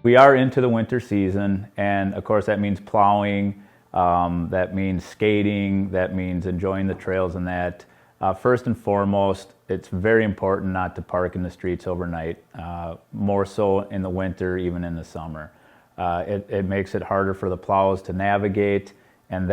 We are into the winter season, and of course that means plowing, that means skating, that means enjoying the trails and that. First and foremost, it's very important not to park in the streets overnight, more so in the winter, even in the summer. It makes it harder for the plows to navigate, and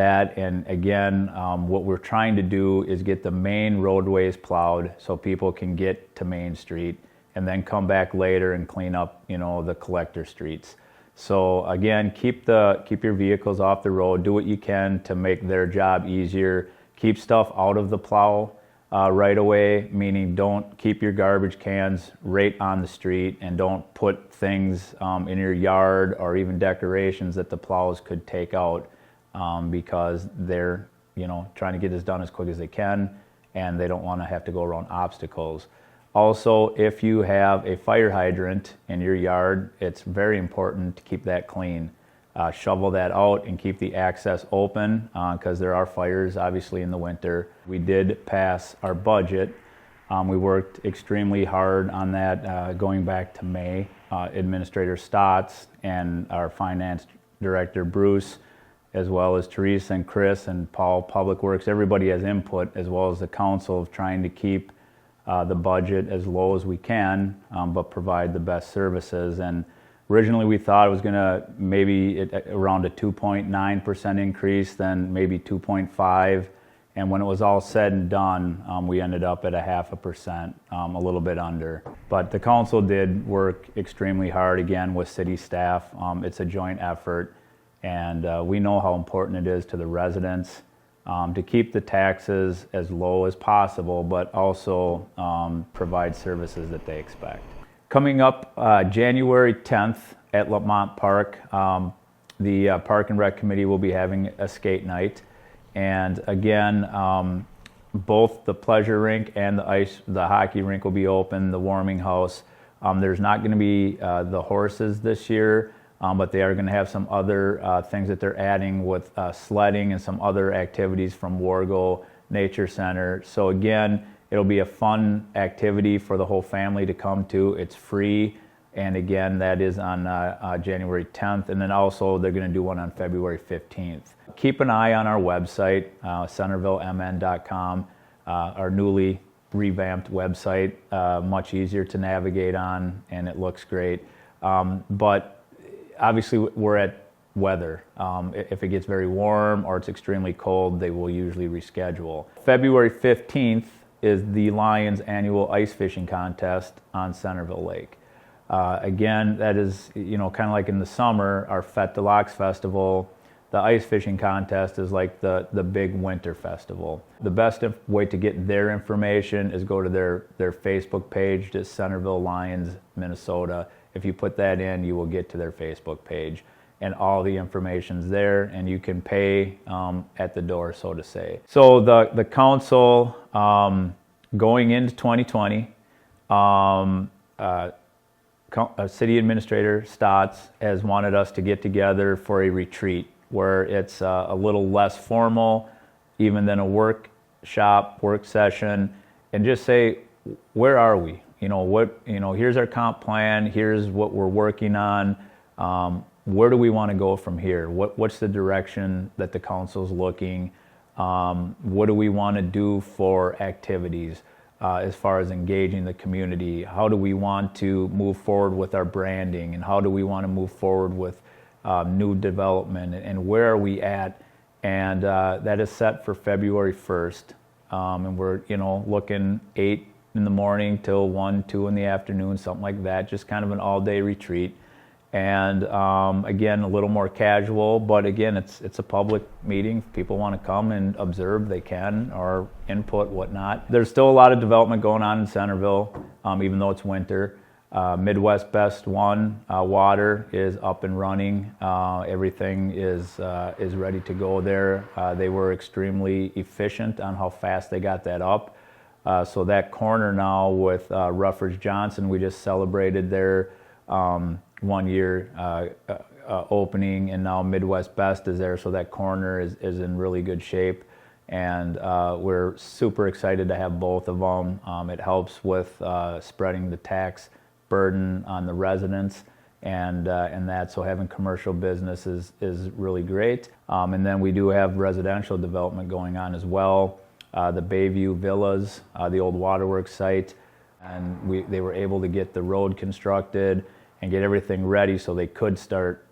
again, what we're trying to do is get the main roadways plowed so people can get to Main Street and then come back later and clean up, the collector streets. So again, keep your vehicles off the road. Do what you can to make their job easier. Keep stuff out of the plow right away, meaning don't keep your garbage cans right on the street, and don't put things in your yard or even decorations that the plows could take out because they're trying to get this done as quick as they can, and they don't want to have to go around obstacles. Also, if you have a fire hydrant in your yard, it's very important to keep that clean. Shovel that out and keep the access open because there are fires obviously in the winter. We did pass our budget. We worked extremely hard on that going back to May. Administrator Stotts and our finance director Bruce, as well as Teresa and Chris and Paul, Public Works, everybody has input, as well as the council, of trying to keep the budget as low as we can, but provide the best services. And originally we thought it was going to maybe around a 2.9% increase, then maybe 2.5%. And when it was all said and done, we ended up at 0.5%, a little bit under. But the council did work extremely hard, again, with city staff. It's a joint effort, and we know how important it is to the residents to keep the taxes as low as possible, but also provide services that they expect. Coming up January 10th at Lamont Park, the Park and Rec Committee will be having a skate night. And again, both the pleasure rink and the hockey rink will be open, the warming house. There's not going to be the horses this year, but they are going to have some other things that they're adding with sledding and some other activities from Wargo Nature Center. So again, it'll be a fun activity for the whole family to come to. It's free, and again, that is on January 10th, and then also they're going to do one on February 15th. Keep an eye on our website, CentervilleMN.com, our newly revamped website, much easier to navigate on, and it looks great. But obviously, we're at weather. If it gets very warm or it's extremely cold, they will usually reschedule. February 15th is the Lions annual ice fishing contest on Centerville Lake. Again, that is, kind of like in the summer, our Fête de l'Ox festival. The ice fishing contest is like the big winter festival. The best way to get their information is go to their Facebook page, just Centerville Lions, Minnesota. If you put that in, you will get to their Facebook page, and all the information's there, and you can pay at the door, so to say. So the council, going into 2020, City Administrator Stotts has wanted us to get together for a retreat where it's a little less formal even than a work session, and just say, where are we? Here's our comp plan, here's what we're working on, where do we want to go from here? What's the direction that the council's looking? What do we want to do for activities as far as engaging the community? How do we want to move forward with our branding, and how do we want to move forward with new development, and where are we at? And that is set for February 1st, and we're looking 8 in the morning till 1, 2 in the afternoon, something like that, just kind of an all-day retreat. And again, a little more casual, but again, it's a public meeting. If people want to come and observe, they can, or input, whatnot. There's still a lot of development going on in Centerville, even though it's winter. Midwest Best 1 water is up and running. Everything is ready to go there. They were extremely efficient on how fast they got that up. So that corner now with Rufford's Johnson, we just celebrated their 1 year opening, and now Midwest Best is there, so that corner is in really good shape. And we're super excited to have both of them. It helps with spreading the tax burden on the residents, and that, so having commercial business is really great. And then we do have residential development going on as well. The Bayview Villas, the old waterworks site, and they were able to get the road constructed and get everything ready so they could start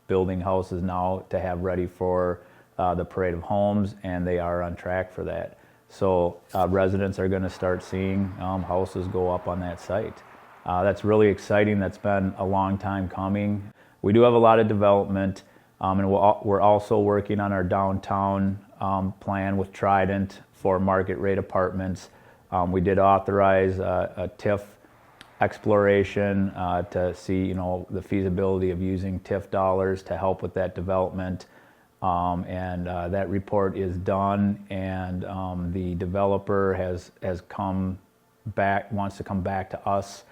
building houses now to have ready for the Parade of Homes, and they are on track for that. So residents are going to start seeing houses go up on that site. That's really exciting. That's been a long time coming. We do have a lot of development, and we're also working on our downtown plan with Trident for market rate apartments. We did authorize a TIF exploration to see, the feasibility of using TIF dollars to help with that development. And that report is done, and the developer has come back, wants to come back to us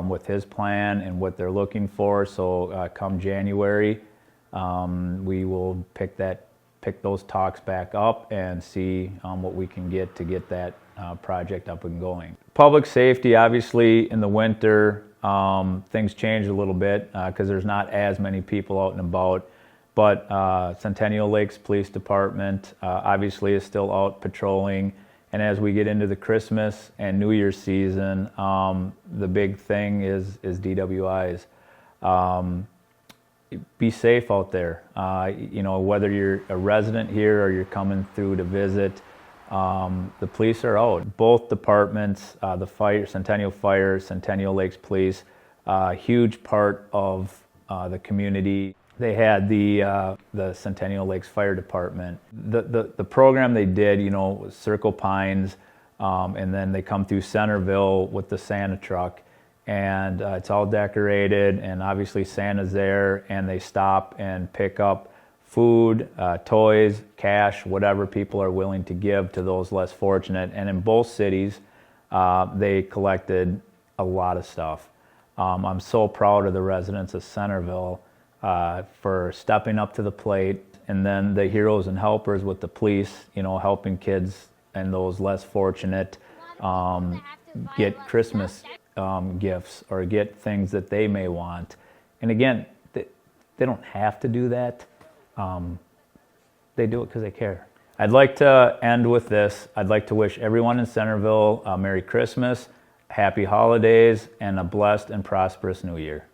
with his plan and what they're looking for. So come January, we will pick those talks back up and see what we can get to get that project up and going. Public safety, obviously in the winter, things change a little bit because there's not as many people out and about. But Centennial Lakes Police Department obviously is still out patrolling. And as we get into the Christmas and New Year's season, the big thing is DWIs. Be safe out there. Whether you're a resident here or you're coming through to visit, the police are out. Both departments, the fire, Centennial Fire, Centennial Lakes Police, huge part of the community. They had the Centennial Lakes Fire Department. The program they did, was Circle Pines, and then they come through Centerville with the Santa truck, and it's all decorated, and obviously Santa's there, and they stop and pick up food, toys, cash, whatever people are willing to give to those less fortunate. And in both cities, they collected a lot of stuff. I'm so proud of the residents of Centerville for stepping up to the plate, and then the heroes and helpers with the police, helping kids and those less fortunate get Christmas gifts or get things that they may want. And again, they don't have to do that. They do it because they care. I'd like to end with this. I'd like to wish everyone in Centerville a Merry Christmas, Happy Holidays, and a blessed and prosperous New Year.